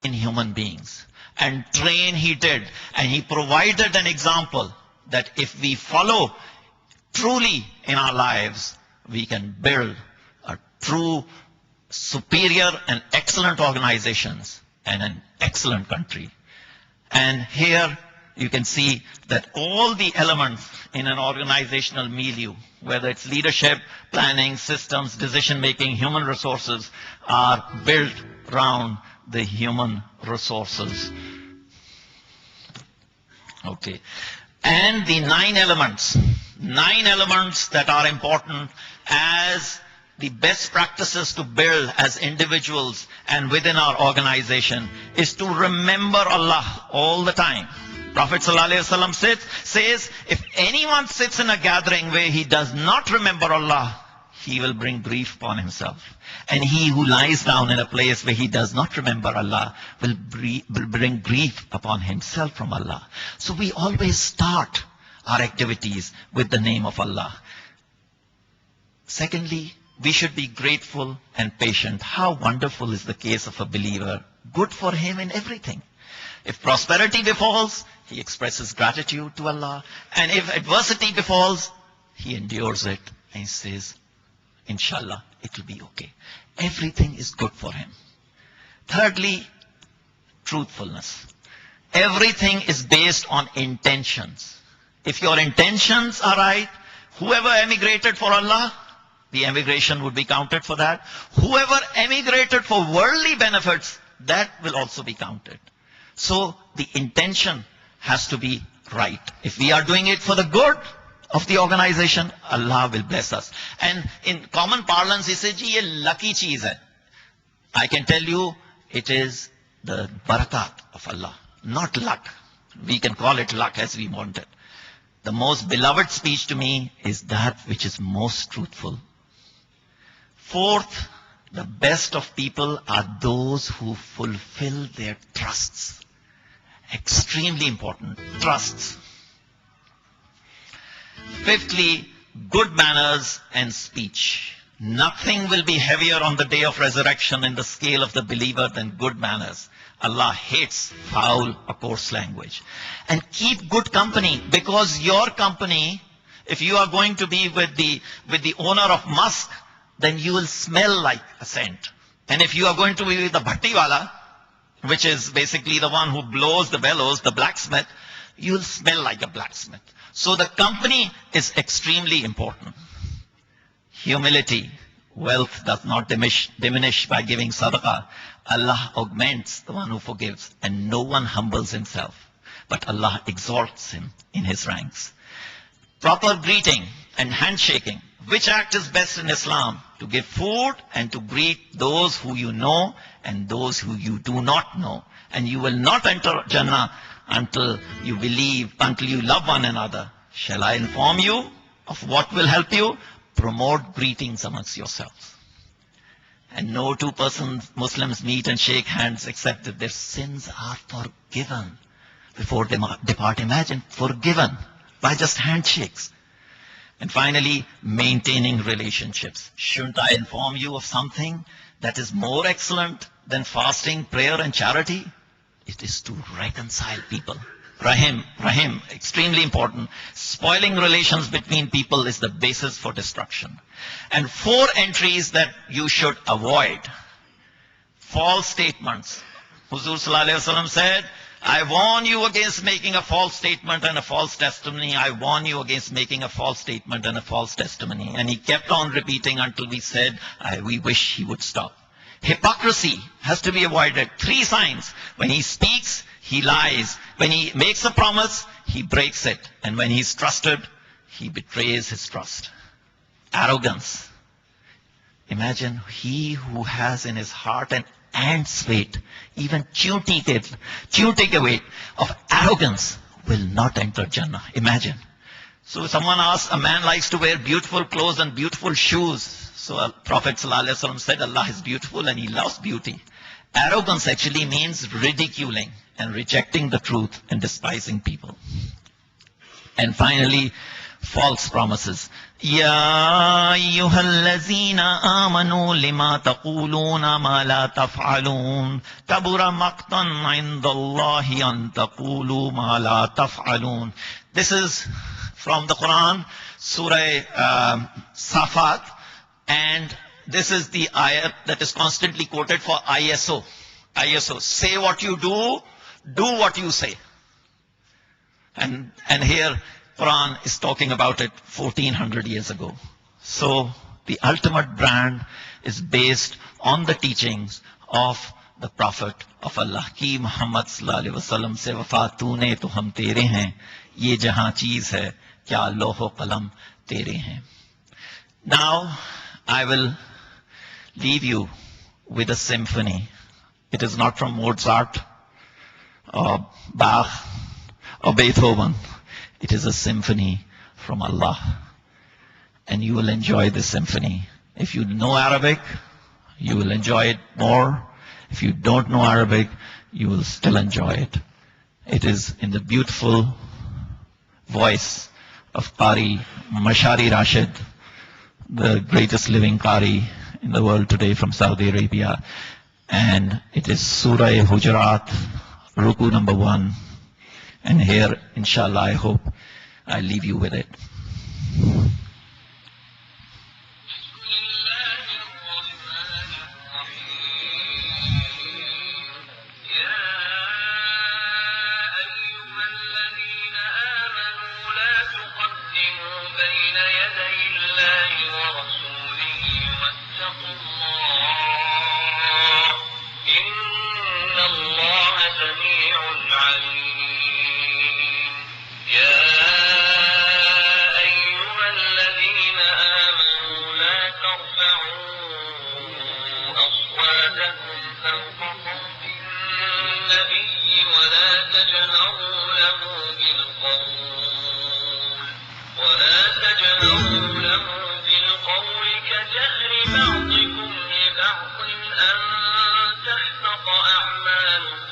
in human beings. And train he did. And he provided an example that if we follow truly in our lives, we can build a true, superior and excellent organizations and an excellent country. And here you can see that all the elements in an organizational milieu, whether it's leadership, planning, systems, decision-making, human resources, are built around the human resources. Okay. And the 9 elements that are important as the best practices to build as individuals and within our organization is to remember Allah all the time. Prophet ﷺ says, if anyone sits in a gathering where he does not remember Allah, he will bring grief upon himself. And he who lies down in a place where he does not remember Allah will bring grief upon himself from Allah. So we always start our activities with the name of Allah. Secondly, we should be grateful and patient. How wonderful is the case of a believer. Good for him in everything. If prosperity befalls, he expresses gratitude to Allah. And if adversity befalls, he endures it and he says, Inshallah, it will be okay. Everything is good for him. Thirdly, truthfulness. Everything is based on intentions. If your intentions are right, whoever emigrated for Allah, the emigration would be counted for that. Whoever emigrated for worldly benefits, that will also be counted. So the intention has to be right. If we are doing it for the good of the organization, Allah will bless us. And in common parlance, he says, "Ji, ye lucky cheez hai." I can tell you, it is the barakat of Allah, not luck. We can call it luck as we want it. The most beloved speech to me is that which is most truthful. Fourth, the best of people are those who fulfill their trusts. Extremely important. Trusts. Fifthly, good manners and speech. Nothing will be heavier on the day of resurrection in the scale of the believer than good manners. Allah hates foul or coarse language. And keep good company, because your company, if you are going to be with the owner of Musk, then you will smell like a scent. And if you are going to be with the bhattiwala, which is basically the one who blows the bellows, the blacksmith, you will smell like a blacksmith. So the company is extremely important. Humility. Wealth does not diminish by giving sadaqah. Allah augments the one who forgives, and no one humbles himself, but Allah exalts him in his ranks. Proper greeting and handshaking. Which act is best in Islam? To give food and to greet those who you know and those who you do not know. And you will not enter Jannah until you believe, until you love one another. Shall I inform you of what will help you? Promote greetings amongst yourselves. And no two Muslims meet and shake hands except that their sins are forgiven before they depart. Imagine, forgiven by just handshakes. And finally, maintaining relationships. Shouldn't I inform you of something that is more excellent than fasting, prayer, and charity? It is to reconcile people. Rahim, extremely important. Spoiling relations between people is the basis for destruction. And 4 entries that you should avoid. False statements. Huzur Sallallahu Alaihi Wasallam said, I warn you against making a false statement and a false testimony. I warn you against making a false statement and a false testimony. And he kept on repeating until we said, we wish he would stop. Hypocrisy has to be avoided. 3 signs. When he speaks, he lies. When he makes a promise, he breaks it. And when he's trusted, he betrays his trust. Arrogance. Imagine he who has in his heart an ant's weight, even chewing weight of arrogance will not enter Jannah. Imagine. So someone asks, a man likes to wear beautiful clothes and beautiful shoes. So Prophet ﷺ said, Allah is beautiful and he loves beauty. Arrogance actually means ridiculing and rejecting the truth and despising people. And finally, false promises. Ya ayyuhallazina amanu lima taquluna ma la taf'alun. Kabura maqtan indallahi an taqulu ma la taf'alun. This is from the Quran, Surah Safat, and this is the ayat that is constantly quoted for ISO. ISO. Say what you do what you say. And here Quran is talking about it 1400 years ago. So the ultimate brand is based on the teachings of the Prophet of Allah. Ki Muhammad sallallahu alaihi wasallam se wafa tune to hum tere hain. Ye jahan cheez hai, kya loho qalam tere hain. Now I will leave you with a symphony. It is not from Mozart or Bach or Beethoven. It is a symphony from Allah. And you will enjoy this symphony. If you know Arabic, you will enjoy it more. If you don't know Arabic, you will still enjoy it. It is in the beautiful voice of Qari Mashari Rashid, the greatest living Qari in the world today from Saudi Arabia. And it is Surah Hujurat, Ruku number 1. And here, inshallah, I hope I leave you with it. بعضكم لبعض أن تحبط أعمالكم